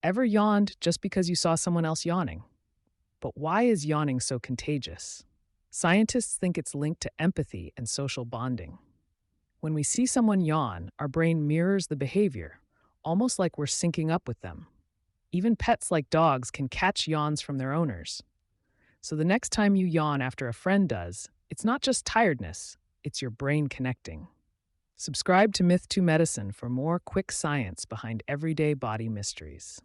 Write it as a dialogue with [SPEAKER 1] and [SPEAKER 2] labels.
[SPEAKER 1] Ever yawned just because you saw someone else yawning? But why is yawning so contagious? Scientists think it's linked to empathy and social bonding. When we see someone yawn, our brain mirrors the behavior, almost like we're syncing up with them. Even pets like dogs can catch yawns from their owners. So the next time you yawn after a friend does, it's not just tiredness, it's your brain connecting. Subscribe to Myth2medicine for more quick science behind everyday body mysteries.